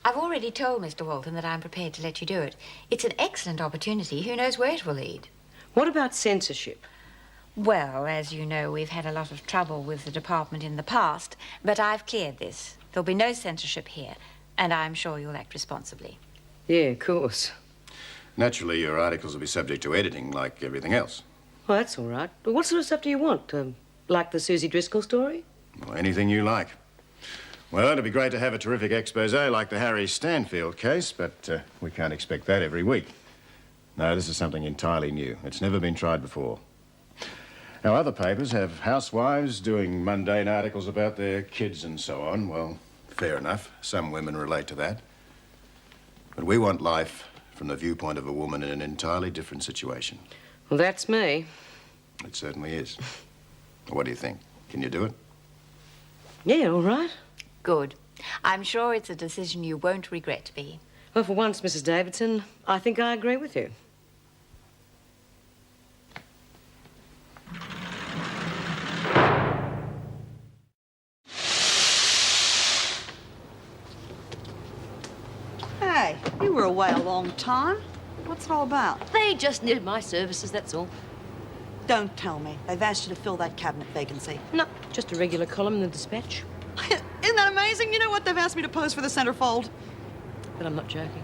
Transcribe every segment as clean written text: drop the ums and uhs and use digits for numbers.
I've already told Mr. Walton that I'm prepared to let you do it. It's an excellent opportunity. Who knows where it will lead? What about censorship? Well, as you know, we've had a lot of trouble with the department in the past, but I've cleared this. There'll be no censorship here, and I'm sure you'll act responsibly. Yeah, of course. Naturally, your articles will be subject to editing like everything else. Well, that's all right. But what sort of stuff do you want? Like the Susie Driscoll story? Well, anything you like. Well, it'd be great to have a terrific expose like the Harry Stanfield case, but we can't expect that every week. No, this is something entirely new. It's never been tried before. Our other papers have housewives doing mundane articles about their kids and so on. Well, fair enough. Some women relate to that. But we want life from the viewpoint of a woman in an entirely different situation. Well, that's me. It certainly is. What do you think? Can you do it? Yeah, all right. Good. I'm sure it's a decision you won't regret, Bea. Well, for once, Mrs. Davidson, I think I agree with you. Hey, you were away a long time. What's it all about? They just needed my services, that's all. Don't tell me. They've asked you to fill that cabinet vacancy. No, just a regular column in the Dispatch. Isn't that amazing? You know what? They've asked me to pose for the centerfold. But I'm not joking.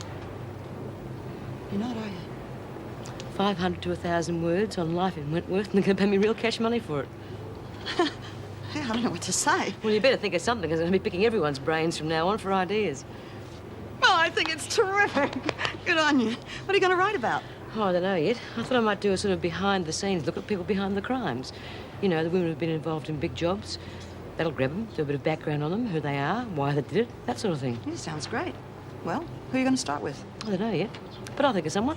You're not, are you? 500 to 1,000 words on life in Wentworth, and they're going to pay me real cash money for it. Hey, I don't know what to say. Well, you better think of something, because I'm going to be picking everyone's brains from now on for ideas. Well, I think it's terrific. Good on you. What are you going to write about? Oh, I don't know yet. I thought I might do a sort of behind-the-scenes look at people behind the crimes. You know, the women who've been involved in big jobs. That'll grab them, do a bit of background on them, who they are, why they did it, that sort of thing. Yeah, sounds great. Well, who are you going to start with? I don't know yet, but I'll think of someone.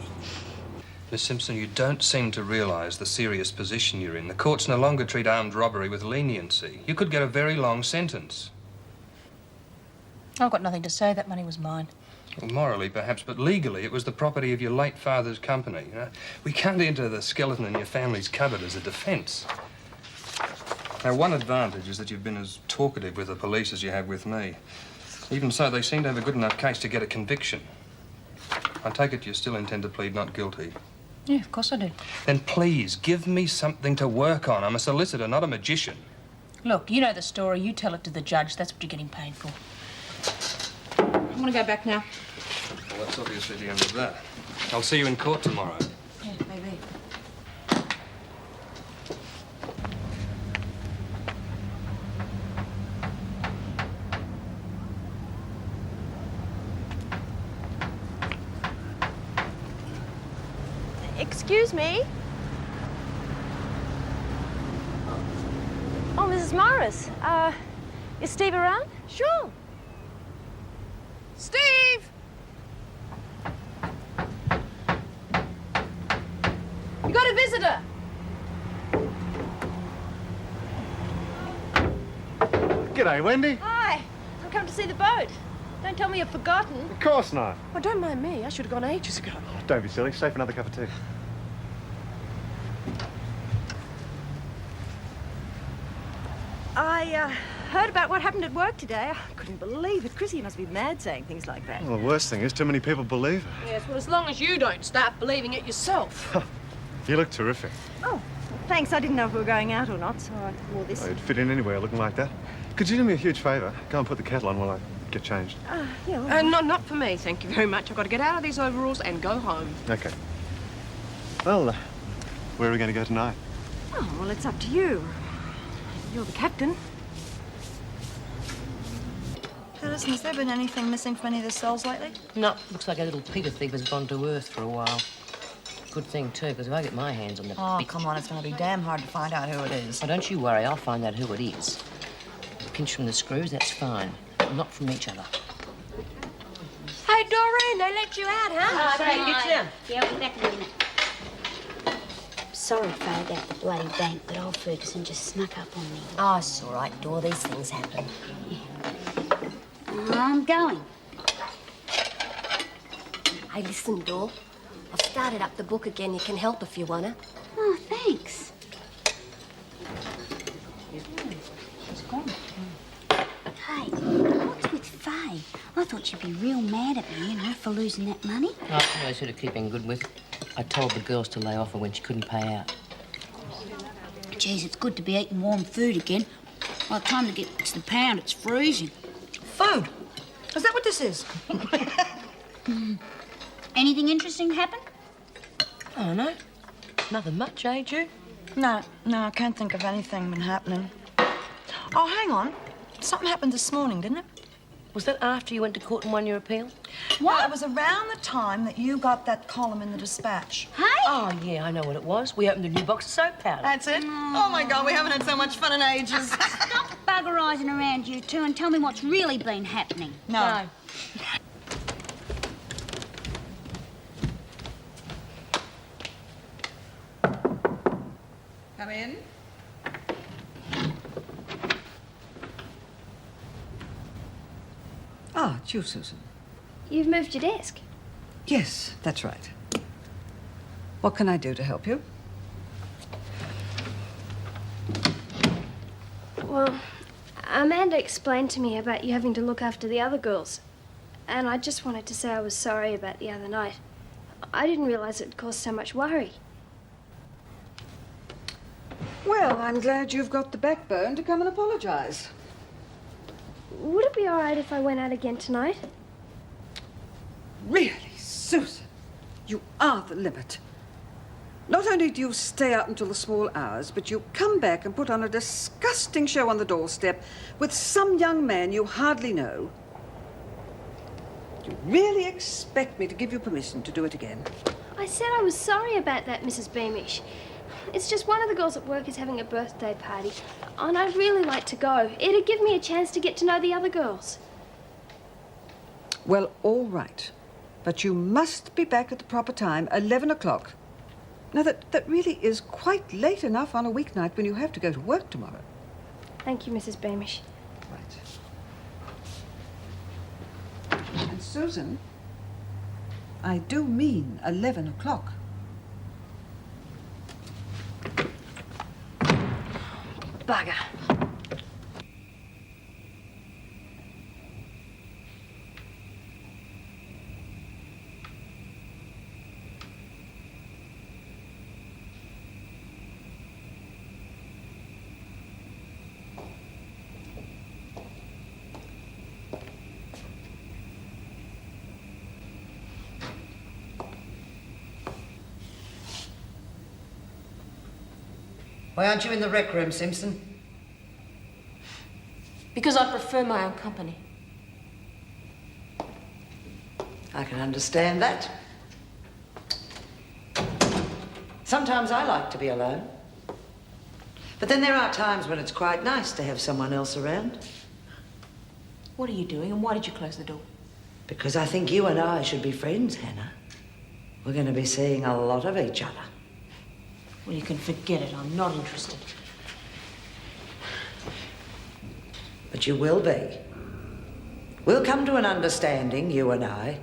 Miss Simpson, you don't seem to realise the serious position you're in. The courts no longer treat armed robbery with leniency. You could get a very long sentence. I've got nothing to say. That money was mine. Well, morally, perhaps, but legally, it was the property of your late father's company. We can't enter the skeleton in your family's cupboard as a defence. Now, one advantage is that you've been as talkative with the police as you have with me. Even so, they seem to have a good enough case to get a conviction. I take it you still intend to plead not guilty. Yeah, of course I do. Then please, give me something to work on. I'm a solicitor, not a magician. Look, you know the story. You tell it to the judge. That's what you're getting paid for. I'm gonna go back now. Well, that's obviously the end of that. I'll see you in court tomorrow. Yeah, maybe. Excuse me? Oh, Mrs. Morris. Is Steve around? Sure. Steve! You got a visitor. G'day, Wendy. Hi. I'm come to see the boat. Don't tell me you've forgotten. Of course not. Oh, don't mind me. I should have gone ages ago. Don't be silly. Stay for another cup of tea. I heard about what happened at work today. I couldn't believe it. Chrissy must be mad saying things like that. Well, the worst thing is too many people believe it. Yes, well, as long as you don't start believing it yourself. You look terrific. Oh, thanks. I didn't know if we were going out or not, so I wore this. I'd fit in anywhere looking like that. Could you do me a huge favour? Go and put the kettle on while I get changed. Yeah. Well, Not for me, thank you very much. I've got to get out of these overalls and go home. Okay. Well, where are we going to go tonight? oh, well, it's up to you. You're the captain. Hey, listen, has there been anything missing from any of the cells lately? No, looks like a little Peter thief has gone to Earth for a while. Good thing, too, because if I get my hands on the Oh, bitch... come on, it's going to be damn hard to find out who it is. Oh, don't you worry, I'll find out who it is. Pinch from the screws, that's fine. But not from each other. Hey, Doreen, they let you out, huh? Say, get down. Yeah, we'll be back in a minute. Sorry if I at the bloody bank, but old Ferguson just snuck up on me. Oh, it's all right, Dor. These things happen. I'm going. Hey, listen, Dor. I've started up the book again. You can help if you wanna. Oh, thanks. Hey, what's with Faye. I thought she'd be real mad at me, for losing that money. I always had to keep in good with. I told the girls to lay off her when she couldn't pay out. Geez, it's good to be eating warm food again. By the time it gets to the pound, it's freezing. Food? Is that what this is? Anything interesting happen? Oh, no. Nothing much, eh, Ju? No, I can't think of anything been happening. Oh, hang on. Something happened this morning, didn't it? Was that after you went to court and won your appeal? Well, it was around the time that you got that column in the Dispatch. Hey? Oh, yeah, I know what it was. We opened a new box of soap powder. That's it? Oh, my God, we haven't had so much fun in ages. Stop buggerising around, you two, and tell me what's really been happening. No. Come in. Ah, it's you, Susan. You've moved your desk. Yes, that's right. What can I do to help you? Well, Amanda explained to me about you having to look after the other girls. And I just wanted to say I was sorry about the other night. I didn't realise it'd cause so much worry. Well, I'm glad you've got the backbone to come and apologize. Would it be all right if I went out again tonight? Really, Susan, you are the limit. Not only do you stay out until the small hours, but you come back and put on a disgusting show on the doorstep with some young man you hardly know. You really expect me to give you permission to do it again? I said I was sorry about that, Mrs. Beamish. It's just one of the girls at work is having a birthday party, and I'd really like to go. It'd give me a chance to get to know the other girls. Well, all right. But you must be back at the proper time, 11 o'clock. Now, that really is quite late enough on a weeknight when you have to go to work tomorrow. Thank you, Mrs. Beamish. Right. And Susan, I do mean 11 o'clock. Bugger. Why aren't you in the rec room, Simpson? Because I prefer my own company. I can understand that. Sometimes I like to be alone. But then there are times when it's quite nice to have someone else around. What are you doing, and why did you close the door? Because I think you and I should be friends, Hannah. We're going to be seeing a lot of each other. Well, you can forget it. I'm not interested. But you will be. We'll come to an understanding, you and I.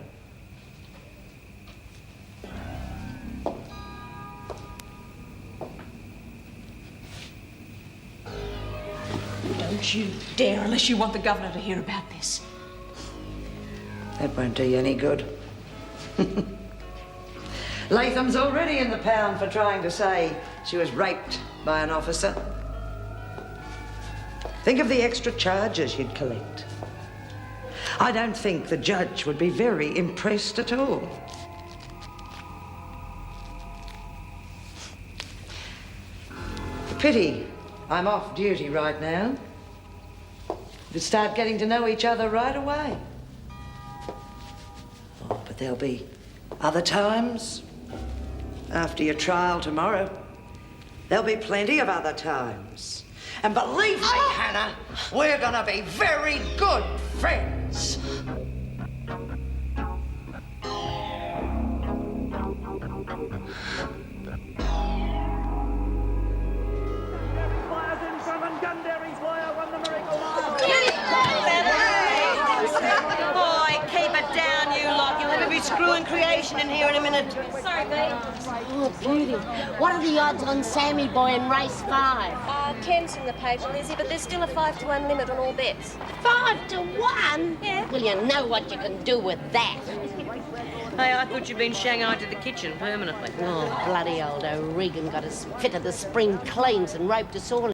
Don't you dare, unless you want the governor to hear about this. That won't do you any good. Latham's already in the pound for trying to say she was raped by an officer. Think of the extra charges you'd collect. I don't think the judge would be very impressed at all. Pity I'm off duty right now. We'd start getting to know each other right away. Oh, but there'll be other times. After your trial tomorrow, there'll be plenty of other times. And believe me, Hannah, we're gonna be very good friends. Boy, keep it down, you lot. You'll never be be screwing creation in here in a minute. Sorry, babe. Oh, beauty. What are the odds on Sammy Boy in race 5? 10's from the paper, Lizzie, but there's still a 5-to-1 limit on all bets. 5 to 1? Yeah. Well, you know what you can do with that. Hey, I thought you'd been shanghaied to the kitchen permanently. Oh, bloody old O'Regan got us fitted the spring cleans and roped us all